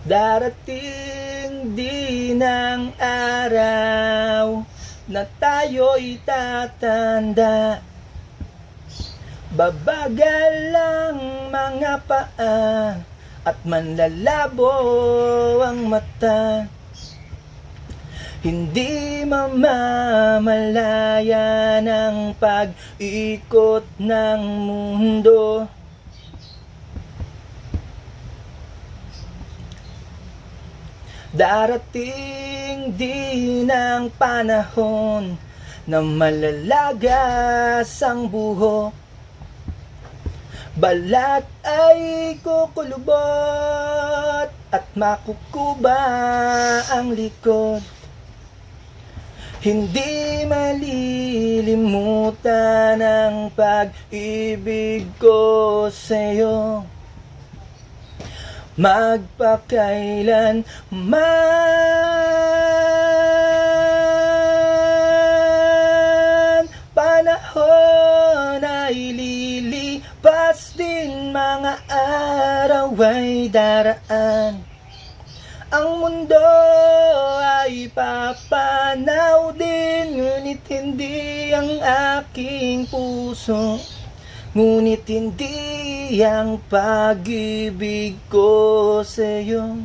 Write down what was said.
Darating din ang araw na tayo'y tatanda. Babagal ang mga paa at manlalabo ang mata. Hindi mamamalayan ang pag-ikot ng mundo. Darating din ang panahon na malalagas ang buhok. Balat ay kukulubot at makukuba ang likod. Hindi malilimutan ang pag-ibig ko sa'yo. Magpakailan man panahon ay lilipas din, mga araw ay daraan. Ang mundo ay papanaw din, ngunit hindi ang aking puso. Ngunit hindi ang pag-ibig ko sa'yo.